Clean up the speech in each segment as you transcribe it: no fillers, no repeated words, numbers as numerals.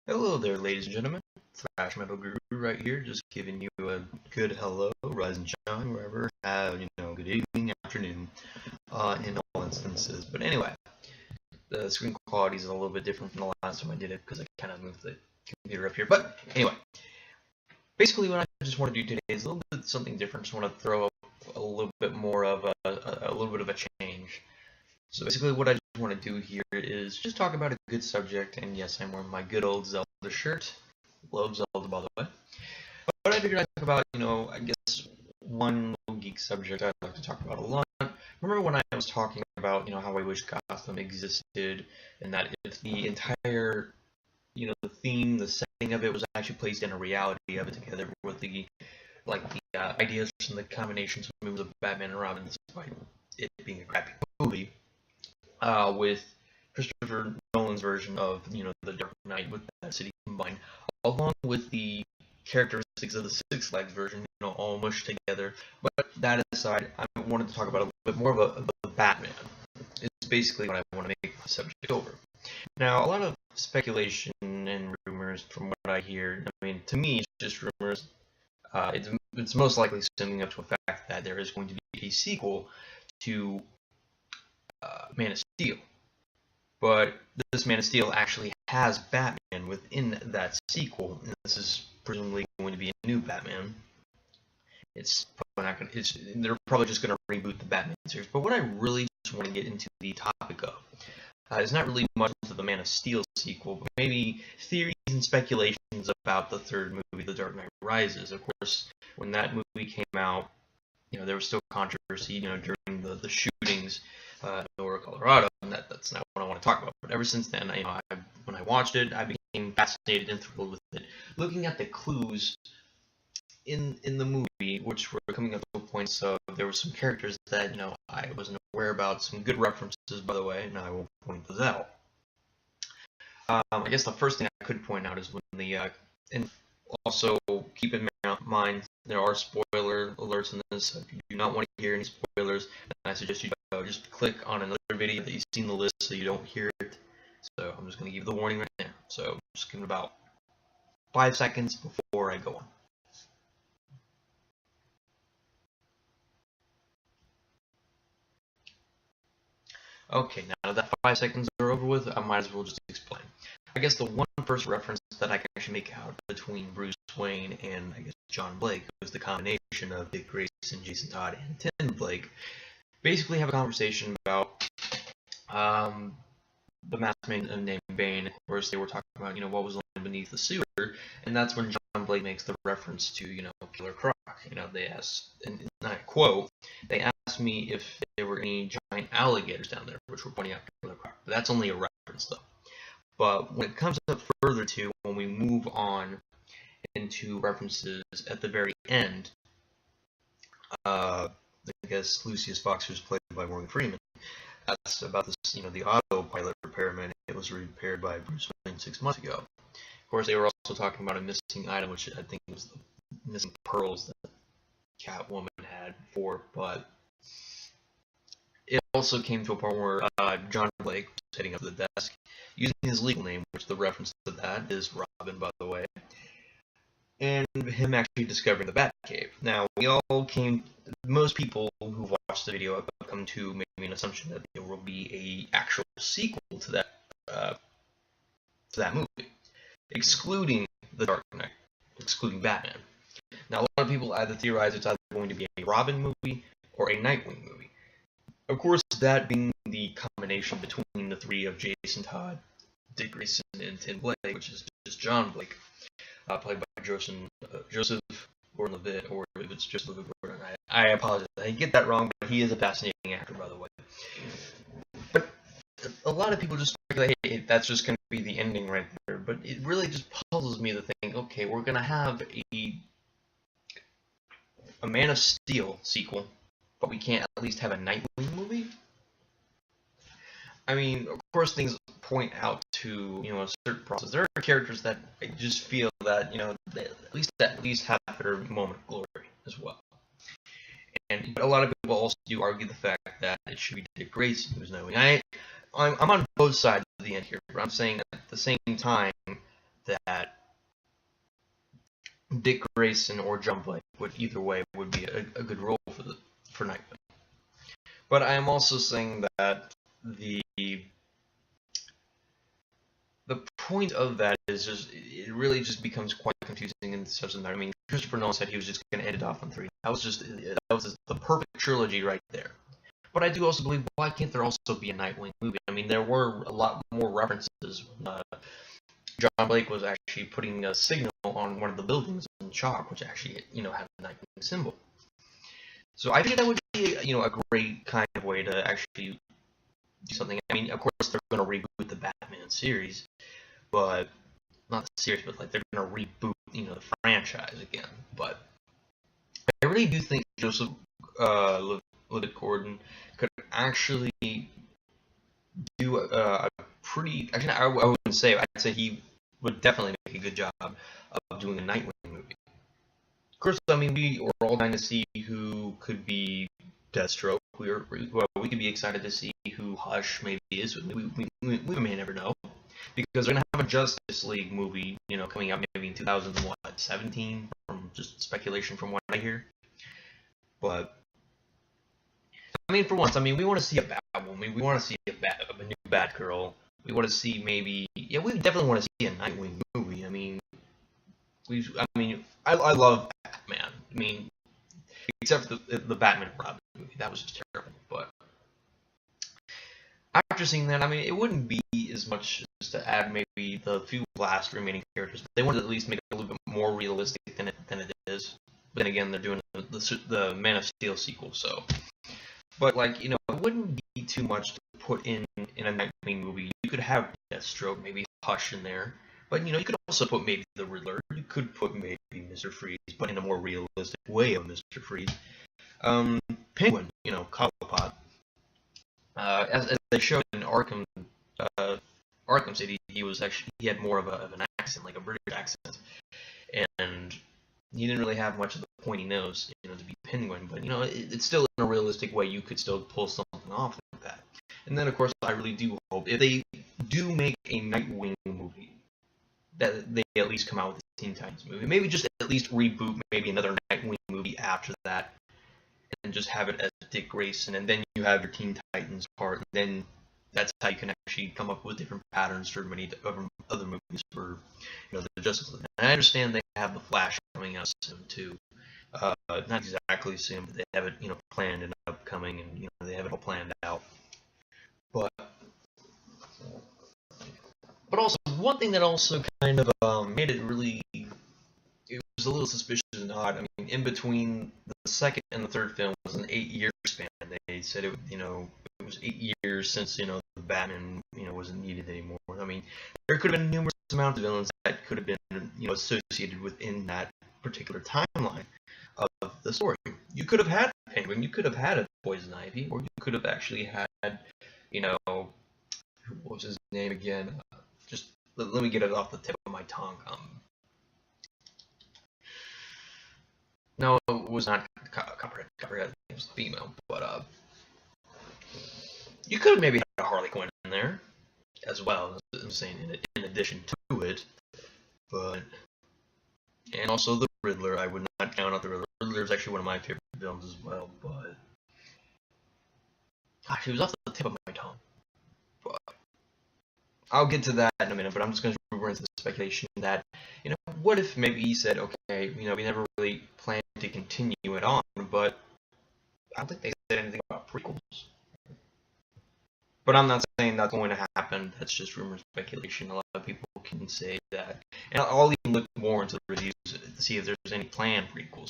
Hello there, ladies and gentlemen. Thrash Metal Guru right here, just giving you a good hello, rise and shine, wherever. Good evening, afternoon, in all instances. But anyway, the screen quality is a little bit different from the last time I did it because I kind of moved the computer up here. But anyway, basically what I just want to do today is a little bit something different. Just want to throw up a little bit more of a little bit of a change. So basically what I just want to do here is just talk about a good subject, and yes, I'm wearing my good old Zelda shirt. Love Zelda, by the way. But I figured I'd talk about, I guess one little geek subject I'd like to talk about a lot. Remember when I was talking about, how I wish Gotham existed, and that if the entire, the theme, the setting of it was actually placed in a reality of it together with the ideas and the combinations of movies of Batman and Robin, despite it being a crappy movie, with Christopher Nolan's version of, The Dark Knight with that city combined, along with the characteristics of the Six Flags version, all mushed together. But that aside, I wanted to talk about a little bit more of a Batman. It's basically what I want to make the subject over. Now, a lot of speculation and rumors from what I hear, to me, it's just rumors. It's most likely summing up to a fact that there is going to be a sequel to Man of Steel. But this Man of Steel actually has Batman within that sequel, and this is presumably going to be a new Batman. It's probably not going. They're probably just going to reboot the Batman series. But what I really just want to get into the topic of is not really much into the Man of Steel sequel, but maybe theories and speculations about the third movie, The Dark Knight Rises. Of course, when that movie came out, there was still controversy, during the shootings in Aurora, Colorado, and that's not what I want to talk about. But ever since then, when I watched it, I became fascinated and thrilled with it, looking at the clues in the movie, which were coming up to a point. So there were some characters that I wasn't aware about, some good references, by the way, and I will point those out. I guess the first thing I could point out is when and also keep in mind there are spoiler alerts in this. If you do not want to hear any spoilers, then I suggest you just click on another video that you've seen the list so you don't hear it. So I'm just going to give you the warning right now. So just give it about 5 seconds before I go on. Okay, now that 5 seconds are over with, I might as well just explain. I guess the one first reference that I can actually make out between Bruce Wayne and, I guess, John Blake was the combination of Dick Grayson, Jason Todd, and Tim Blake. Basically have a conversation about the masked man named Bane. Of course, they were talking about, what was lying beneath the sewer, and that's when John Blake makes the reference to, Killer Croc. They asked, and I quote, they asked me if there were any giant alligators down there, which were pointing out Killer Croc. But that's only a reference, though. But when it comes up further to, when we move on into references at the very end, I guess Lucius Fox was played by Morgan Freeman. That's about this, the autopilot repairman. It was repaired by Bruce Wayne 6 months ago. Of course, they were also talking about a missing item, which I think was the missing pearls that Catwoman had before. But it also came to a point where John Blake was setting up the desk using his legal name, which the reference to that is Robin, by the way, and him actually discovering the Batcave. Now, most people who've watched the video have come to maybe an assumption that there will be a actual sequel to that movie, excluding The Dark Knight, excluding Batman. Now, a lot of people either theorize it's either going to be a Robin movie or a Nightwing movie. Of course, that being the combination between the three of Jason Todd, Dick Grayson, and Tim Blake, which is just John Blake, played by Joseph Gordon Levitt, or if it's just Joseph Gordon. I apologize. I get that wrong, but he is a fascinating actor, by the way. But a lot of people just speculate, hey, that's just going to be the ending right there. But it really just puzzles me to think, okay, we're going to have a Man of Steel sequel, but we can't at least have a Nightwing movie? Of course, things point out to, a certain process. There are characters that I just feel that, they at least have their moment of glory as well. But a lot of people also do argue the fact that it should be Dick Grayson who's Nightwing. I'm on both sides of the end here, but I'm saying that at the same time, that Dick Grayson or John Blake would either way would be a good role for Nightwing. But I am also saying that the point of that is just it really just becomes quite confusing in the substance matter. I mean, Christopher Nolan said he was just going to end it off on 3. That was just the perfect trilogy right there. But I do also believe, why can't there also be a Nightwing movie? I mean, there were a lot more references when John Blake was actually putting a signal on one of the buildings in chalk, which actually, had the Nightwing symbol. So I think that would be, a great kind of way to actually do something. I mean, of course, they're going to reboot the Batman series, but not the series, but like they're going to reboot, the franchise again. But I really do think Joseph Levitt Gordon could actually do a pretty. Actually, I wouldn't say. I'd say he would definitely make a good job of doing a Nightwing movie. Of course, I mean, we were all trying to see who could be Deathstroke. We could be excited to see who Hush maybe is. We may never know, because they're gonna have a Justice League movie, coming out maybe in 2017, from just speculation from what I hear. But I mean, for once, I mean, we want to see a Batwoman. We want to see a new Batgirl. We want to see maybe, we definitely want to see a Nightwing movie. I mean, I love Batman. I mean, except for the Batman and Robin movie, that was just terrible. But after seeing that, I mean, it wouldn't be as much as to add maybe the few last remaining characters, but they wanted to at least make it a little bit more realistic than it is. But then again, they're doing the Man of Steel sequel, so. But like, it wouldn't be too much to put in a Nightwing movie. You could have Deathstroke, maybe Hush in there, but you could also put maybe the Riddler. You could put maybe Mr. Freeze, but in a more realistic way of Mr. Freeze. Penguin, Cobblepot. As they showed in Arkham City, he had more of an accent, like a British accent, and he didn't really have much of the pointy nose, to be Penguin. But it's still in a realistic way. You could still pull something off like that. And then, of course, I really do hope if they do make a Nightwing movie, that they at least come out with a Teen Titans movie. Maybe just at least reboot maybe another Nightwing movie after that, and just have it as Dick Grayson, and then you have your Teen Titans part, and then that's how you can actually come up with different patterns for many other movies for, the Justice League. And I understand they have the Flash coming out soon too. Not exactly soon, but they have it, planned and upcoming, and they have it all planned out. But also one thing that also kind of made it really, it was a little suspicious and odd. I mean, in between the second and the third film was an 8-year span. They said it was 8 years since the Batman wasn't needed anymore. I mean, there could have been numerous amounts of villains that could have been associated within that particular timeline of the story. You could have had Penguin, you could have had a Poison Ivy, or you could have actually had what was his name again? Just let me get it off the tip of my tongue. No, it was not Copperhead. Copperhead was female, but you could have maybe had a Harley Quinn in there as well. I'm saying in addition to it, and also the Riddler. I would not count out the Riddler. Riddler is actually one of my favorite villains as well, but gosh, it was off the tip of my tongue. But I'll get to that in a minute. But I'm just going to run into the speculation that what if maybe he said, okay, we never really planned to continue it on, but I don't think they said anything about prequels. But I'm not saying that's going to happen. That's just rumor speculation. A lot of people can say that. And I'll even look more into the reviews to see if there's any planned prequels.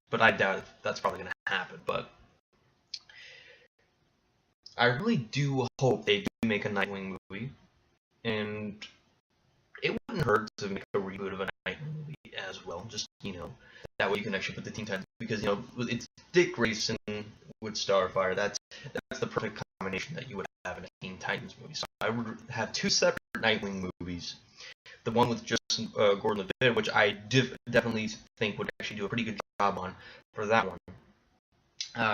But I doubt that's probably going to happen. But I really do hope they do make a Nightwing movie. And it wouldn't hurt to make a reboot of a Nightwing movie as well. Just, that way you can actually put the Teen Titans. Because, it's Dick Grayson with Starfire. That's the perfect combination that you would have in a Teen Titans movie. So I would have 2 separate Nightwing movies. The one with Joseph Gordon Levitt, which I definitely think would actually do a pretty good job on for that one.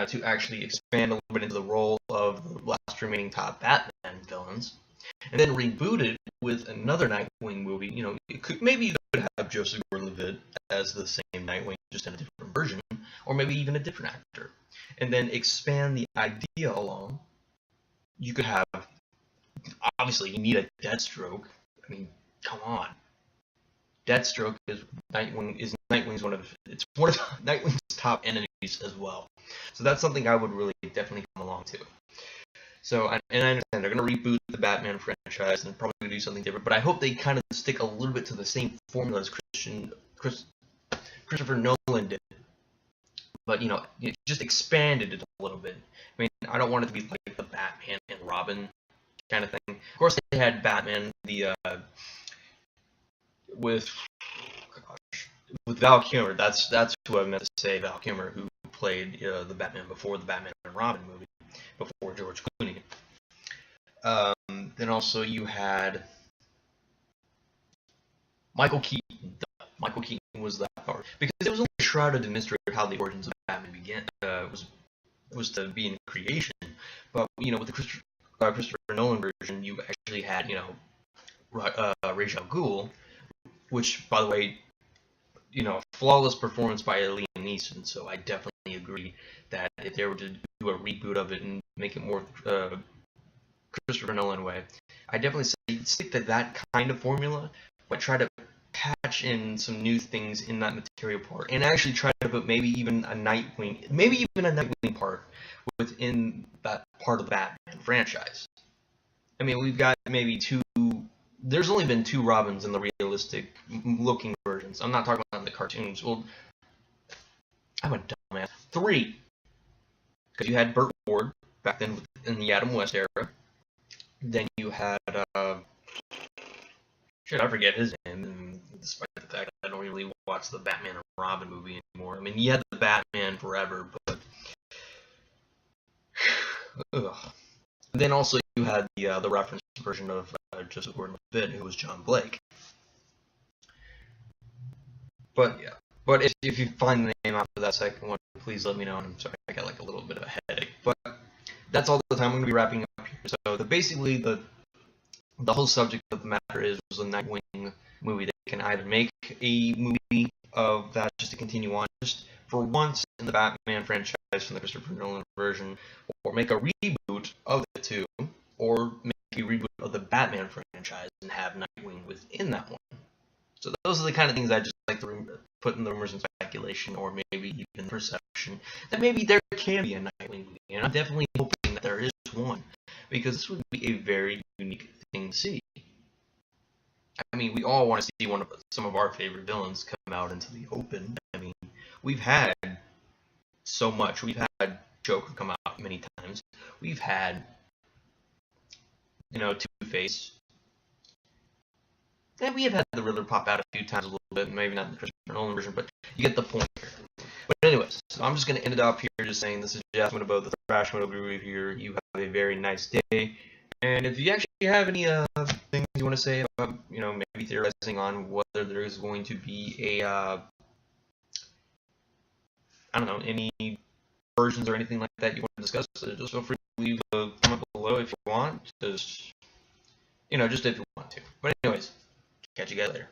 To actually expand a little bit into the role of the last remaining top Batman villains. and then reboot it with another Nightwing movie. You know, maybe you could have Joseph Gordon Levitt as the same Nightwing, just in a different version, or maybe even a different actor, and then expand the idea along. You could have, obviously, you need a Deathstroke. I mean, come on. Deathstroke is Nightwing's one of Nightwing's top enemies as well. So that's something I would really definitely come along to. So, and I understand they're going to reboot the Batman franchise and probably do something different, but I hope they kind of stick a little bit to the same formula as Christopher Nolan did. But, you know, just expanded it a little bit. I mean, I don't want it to be like the Batman and Robin kind of thing. Of course, they had Batman, with Val Kilmer. That's who I meant to say, Val Kilmer, who played the Batman before the Batman and Robin movie, before George Clooney. Then also you had Michael Keaton. Michael Keaton was that part because it was only a shrouded in mystery of how the origins of Batman began. Was to be in creation, but you know, with the Christopher Nolan version, you actually had, you know, Ra's al Ghul, which, by the way, you know, flawless performance by Liam Neeson. So I definitely agree that if they were to do a reboot of it and make it more Christopher Nolan way, I definitely say stick to that kind of formula, but try to patch in some new things in that material part, and actually try to put maybe even a Nightwing part within that part of the Batman franchise. I mean, we've got maybe two. There's only been two Robins in the realistic looking versions. I'm not talking about the cartoons. Well, I'm a dumbass. Three, because you had Burt Ward back then in the Adam West era. Then you had I forget his name, despite the fact that I don't really watch the Batman and Robin movie anymore. I mean, you had the Batman Forever, but ugh. And then also you had the reference version of Joseph Gordon Levitt, who was John Blake. But yeah, but if you find the name after that second one, please let me know. And I'm sorry, I got like a little bit of a headache. But that's all the time I'm going to be wrapping up here. So basically the whole subject of the matter is the Nightwing movie. They can either make a movie of that just to continue on, just for once in the Batman franchise from the Christopher Nolan version, or make a reboot of it too, or make a reboot of the Batman franchise and have Nightwing within that one. So those are the kind of things I just like to put in the rumors and speculation, or maybe even perception, that maybe there can be a Nightwing movie, and I'm definitely hoping that there is one, because this would be a very unique thing to see. I mean, we all want to see some of our favorite villains come out into the open. I mean, we've had so much. We've had Joker come out many times. We've had, you know, Two-Face. And we have had the Riddler pop out a few times a little bit, maybe not in the Christopher Nolan version, but you get the point here. But anyways, so I'm just going to end it up here just saying this is Jasmine about the Thrash Metal Guru here. You have a very nice day. And if you actually have any things you want to say about, you know, maybe theorizing on whether there is going to be a, I don't know, any versions or anything like that you want to discuss, just feel free to leave a comment below if you want. Just, you know, just if you want to. But anyways, catch you guys later.